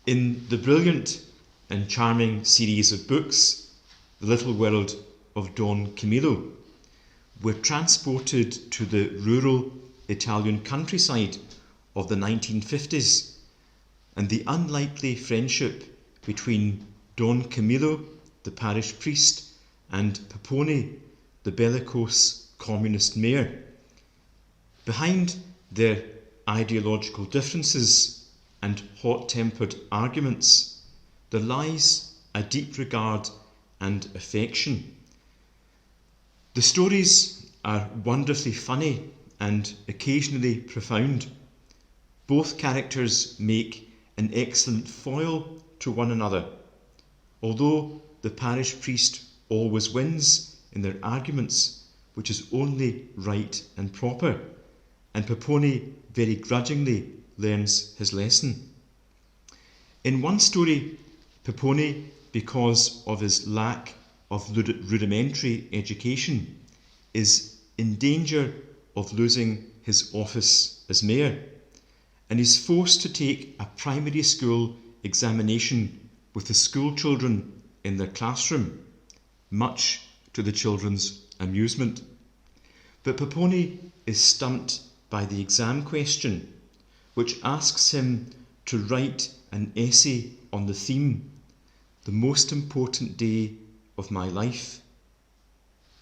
In the brilliant and charming series of books, The Little World of Don Camillo, we're transported to the rural Italian countryside of the 1950s and the unlikely friendship between Don Camillo, the parish priest, and Peppone, the bellicose communist mayor. Behind their ideological differences and hot-tempered arguments, there lies a deep regard and affection. The stories are wonderfully funny and occasionally profound. Both characters make an excellent foil to one another, although the parish priest always wins in their arguments, which is only right and proper, and Peppone very grudgingly learns his lesson. In one story, Peppone, because of his lack of rudimentary education, is in danger of losing his office as mayor, and is forced to take a primary school examination with the school children in their classroom, much to the children's amusement. But Peppone is stumped by the exam question, which asks him to write an essay on the theme, "The most important day of my life."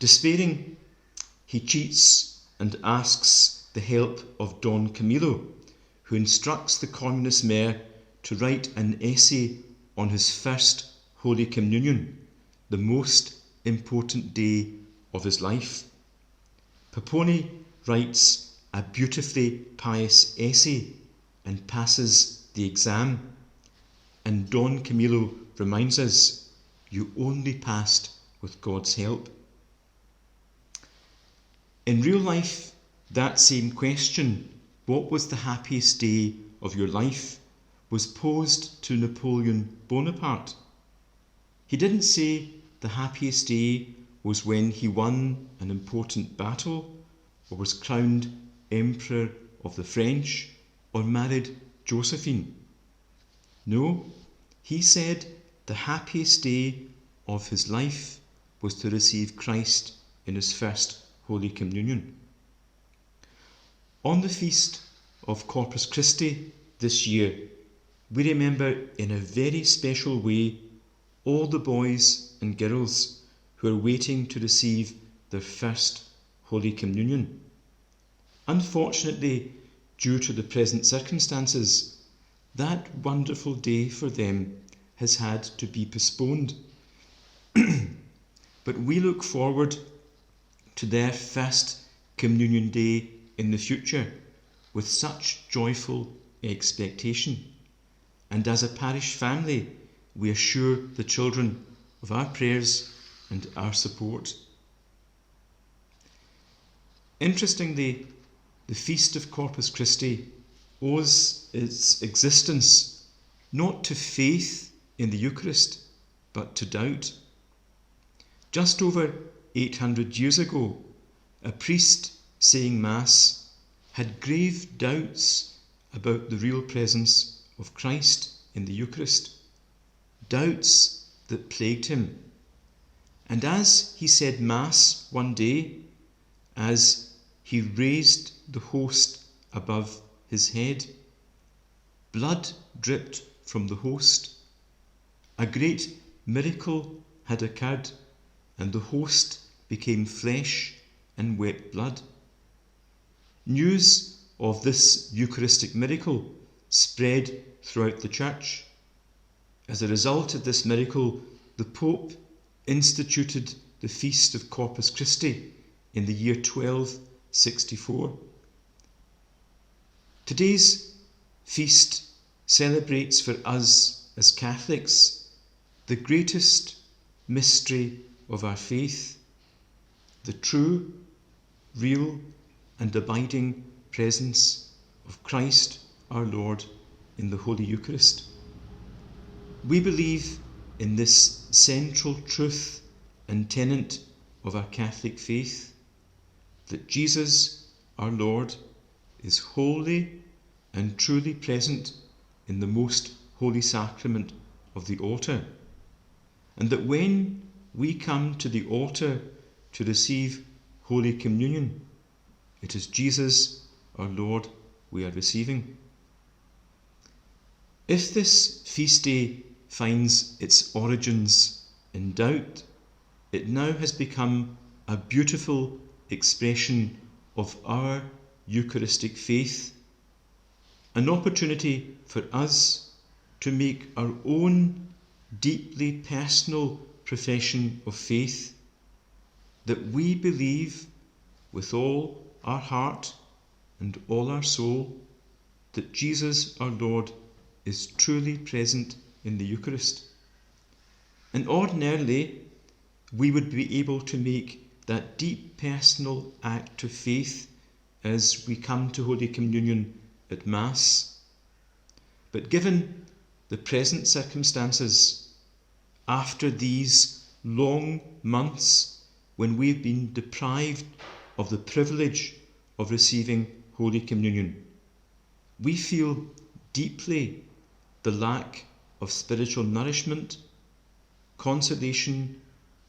Despairing, he cheats and asks the help of Don Camillo, who instructs the communist mayor to write an essay on his first Holy Communion, the most important day of his life. Peppone writes a beautifully pious essay and passes the exam, and Don Camillo reminds us, "You only passed with God's help." In real life, that same question, what was the happiest day of your life, was posed to Napoleon Bonaparte. He didn't say the happiest day was when he won an important battle, or was crowned Emperor of the French, or married Josephine. No, he said the happiest day of his life was to receive Christ in his first Holy Communion. On the feast of Corpus Christi this year, we remember in a very special way all the boys and girls who are waiting to receive their first Holy Communion. Unfortunately, due to the present circumstances, that wonderful day for them has had to be postponed. But we look forward to their first communion day in the future with such joyful expectation. And as a parish family, we assure the children of our prayers and our support. Interestingly, the Feast of Corpus Christi owes its existence not to faith in the Eucharist, but to doubt. Just over 800 years ago, a priest saying Mass had grave doubts about the real presence of Christ in the Eucharist, doubts that plagued him. And as he said Mass one day, as he raised the host above his head, blood dripped from the host. A great miracle had occurred, and the host became flesh and wept blood. News of this Eucharistic miracle spread throughout the Church. As a result of this miracle, the Pope instituted the Feast of Corpus Christi in the year 1264. Today's feast celebrates for us as Catholics the greatest mystery of our faith, the true, real and abiding presence of Christ our Lord in the Holy Eucharist. We believe in this central truth and tenet of our Catholic faith, that Jesus our Lord is wholly and truly present in the most holy sacrament of the altar, and that when we come to the altar to receive Holy Communion, it is Jesus, our Lord, we are receiving. If this feast day finds its origins in doubt, it now has become a beautiful expression of our Eucharistic faith, an opportunity for us to make our own deeply personal profession of faith, that we believe with all our heart and all our soul that Jesus our Lord is truly present in the Eucharist. And ordinarily, we would be able to make that deep personal act of faith as we come to Holy Communion at Mass. But given the present circumstances, after these long months when we've been deprived of the privilege of receiving Holy Communion, we feel deeply the lack of spiritual nourishment, consolation,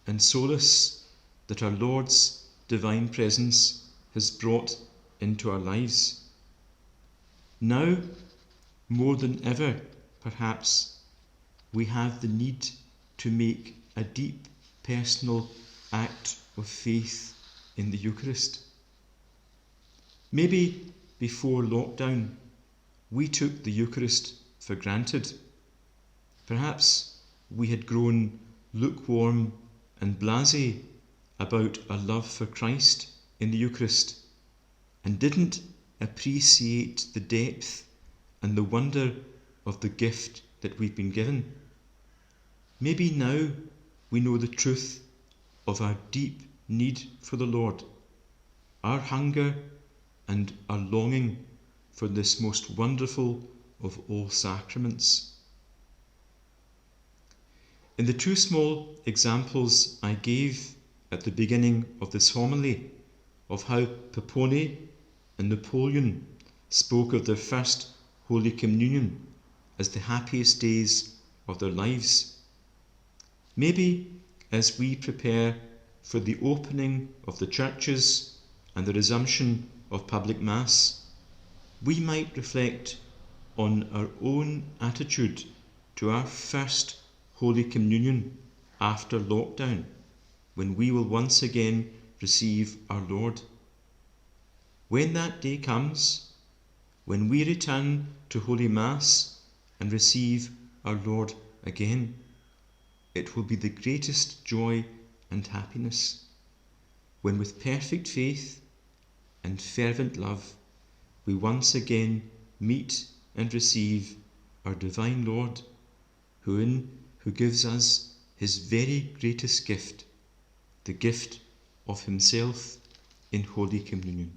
and solace that our Lord's divine presence has brought into our lives. Now, more than ever, perhaps, we have the need to make a deep personal act of faith in the Eucharist. Maybe before lockdown, we took the Eucharist for granted. Perhaps we had grown lukewarm and blasé about our love for Christ in the Eucharist and didn't appreciate the depth and the wonder of the gift that we've been given. Maybe now we know the truth of our deep need for the Lord, our hunger and our longing for this most wonderful of all sacraments. In the two small examples I gave at the beginning of this homily of how Peppone and Napoleon spoke of their first Holy Communion as the happiest days of their lives, maybe as we prepare for the opening of the churches and the resumption of public Mass, we might reflect on our own attitude to our first Holy Communion after lockdown, when we will once again receive our Lord. When that day comes, when we return to Holy Mass and receive our Lord again, it will be the greatest joy and happiness, when with perfect faith and fervent love we once again meet and receive our divine Lord, who gives us his very greatest gift, the gift of himself in Holy Communion.